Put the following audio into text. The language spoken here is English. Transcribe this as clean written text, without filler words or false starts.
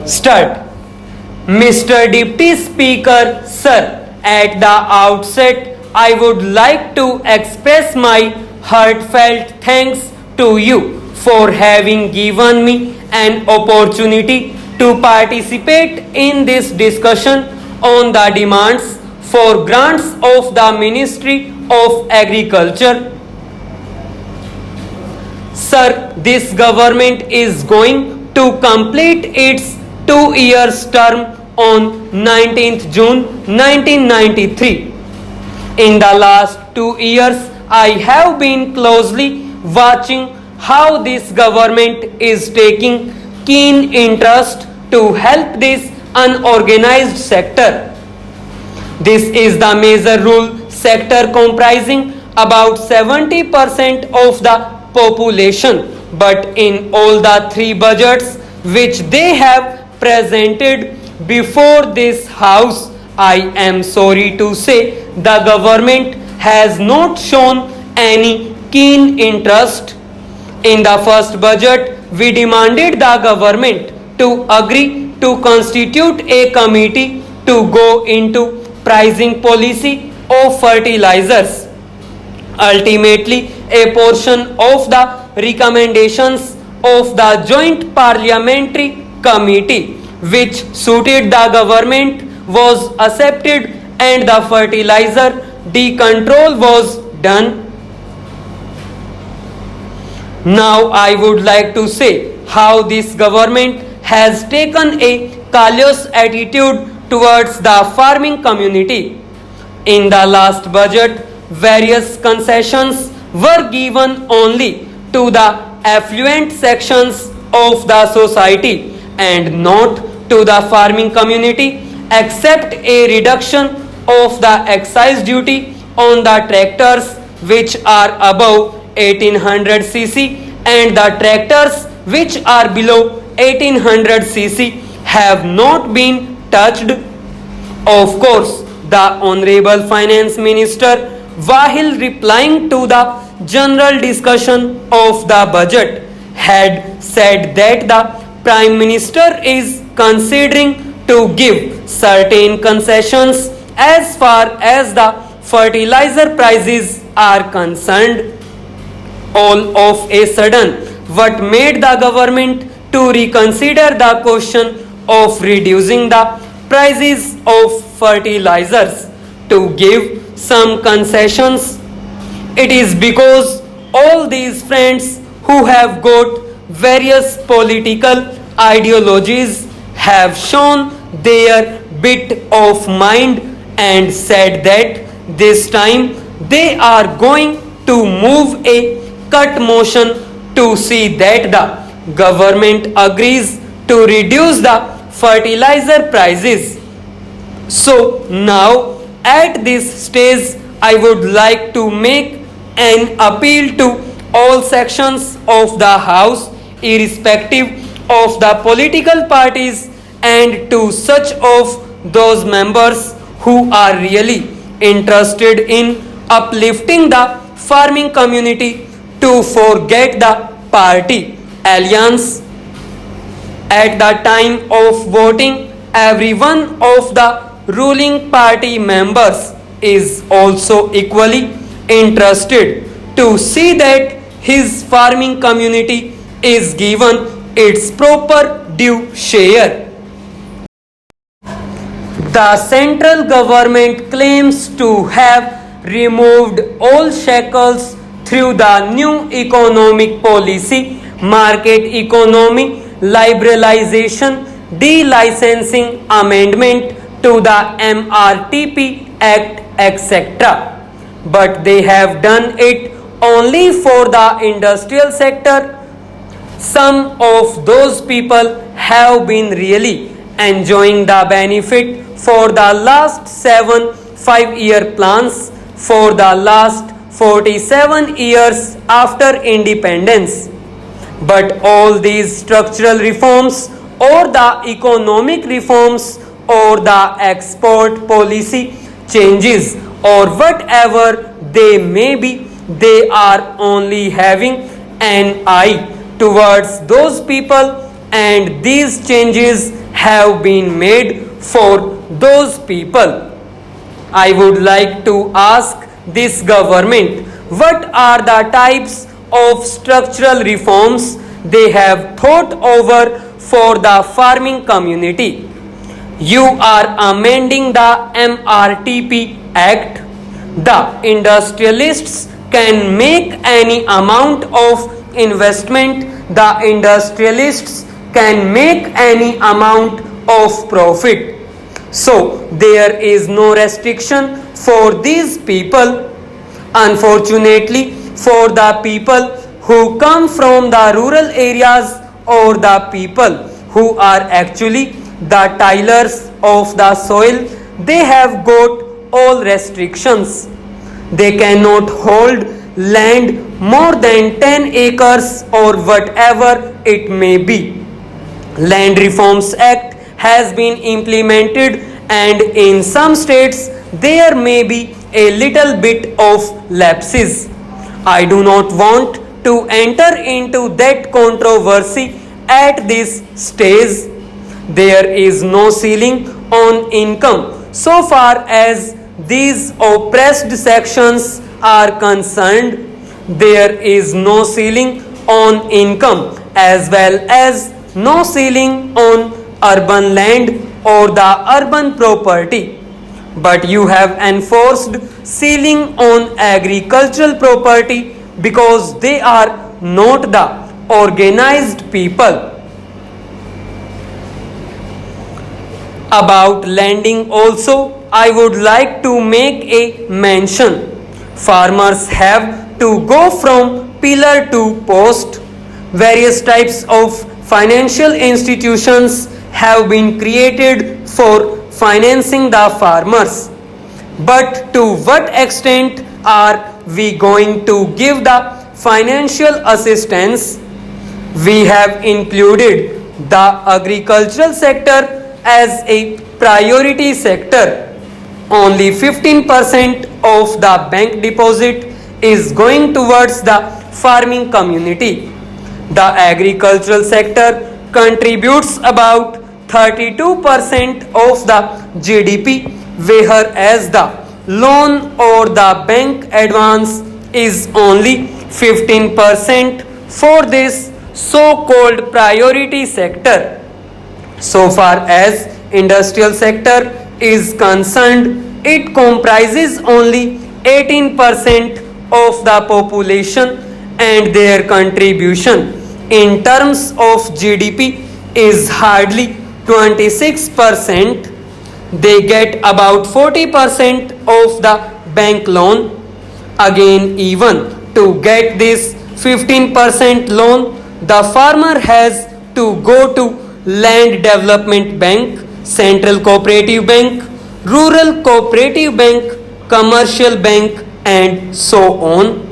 Start. Mr. Deputy Speaker, sir, at the outset, I would like to express my heartfelt thanks to you for having given me an opportunity to participate in this discussion on the demands for grants of the Ministry of Agriculture. Sir, this government is going to complete its 2 year term on 19th June 1993. In the last 2 years, I have been closely watching how this government is taking keen interest to help this unorganized sector. This is the major rural sector comprising about 70% of the population, but in all the three budgets which they have presented before this house, I am sorry to say the government has not shown any keen interest. In the first budget, we demanded the government to agree to constitute a committee to go into pricing policy of fertilizers. Ultimately, a portion of the recommendations of the Joint Parliamentary Committee, which suited the government, was accepted and the fertilizer decontrol was done. Now I would like to say how this government has taken a callous attitude towards the farming community. In the last budget, various concessions were given only to the affluent sections of the society and not to the farming community, except a reduction of the excise duty on the tractors which are above 1800 cc and the tractors which are below 1800 cc have not been touched. Of course, the Honorable Finance Minister, while replying to the general discussion of the budget, had said that the Prime Minister is considering to give certain concessions as far as the fertilizer prices are concerned. All of a sudden, what made the government to reconsider the question of reducing the prices of fertilizers to give some concessions? It is because all these friends who have got various political ideologies have shown their bit of mind and said that this time they are going to move a cut motion to see that the government agrees to reduce the fertilizer prices. So now at this stage, I would like to make an appeal to all sections of the House, irrespective of the political parties, and to such of those members who are really interested in uplifting the farming community to forget the party alliance. At the time of voting, every one of the ruling party members is also equally interested to see that his farming community is given its proper due share. The central government claims to have removed all shackles through the new economic policy, market economy, liberalization, delicensing amendment to the MRTP Act, etc. But they have done it only for the industrial sector. Some of those people have been really enjoying the benefit for the last 7 5-year plans for the last 47 years after independence. But all these structural reforms or the economic reforms or the export policy changes or whatever they may be, they are only having an eye towards those people, and these changes have been made for those people. I would like to ask this government what are the types of structural reforms they have thought over for the farming community. You are amending the MRTP Act. The industrialists can make any amount of investment. The industrialists can make any amount of profit. So there is no restriction for these people. Unfortunately, for the people who come from the rural areas or the people who are actually the tillers of the soil, they have got all restrictions. They cannot hold land more than 10 acres or whatever it may be. Land Reforms Act has been implemented, and in some states there may be a little bit of lapses. I do not want to enter into that controversy at this stage. There is no ceiling on income so far as these oppressed sections are concerned. There is no ceiling on income as well as no ceiling on urban land or the urban property. But you have enforced ceiling on agricultural property because they are not the organized people. About lending also, I would like to make a mention. Farmers have to go from pillar to post. Various types of financial institutions have been created for financing the farmers. But to what extent are we going to give the financial assistance? We have included the agricultural sector as a priority sector. Only 15% of the bank deposit is going towards the farming community. The agricultural sector contributes about 32% of the GDP, whereas the loan or the bank advance is only 15% for this so-called priority sector. So far as industrial sector is concerned, it comprises only 18% of the population, and their contribution in terms of GDP is hardly 26%. They get about 40% of the bank loan. Again, even to get this 15% loan, the farmer has to go to Land Development Bank, Central Cooperative Bank, Rural Cooperative Bank, Commercial Bank, and so on.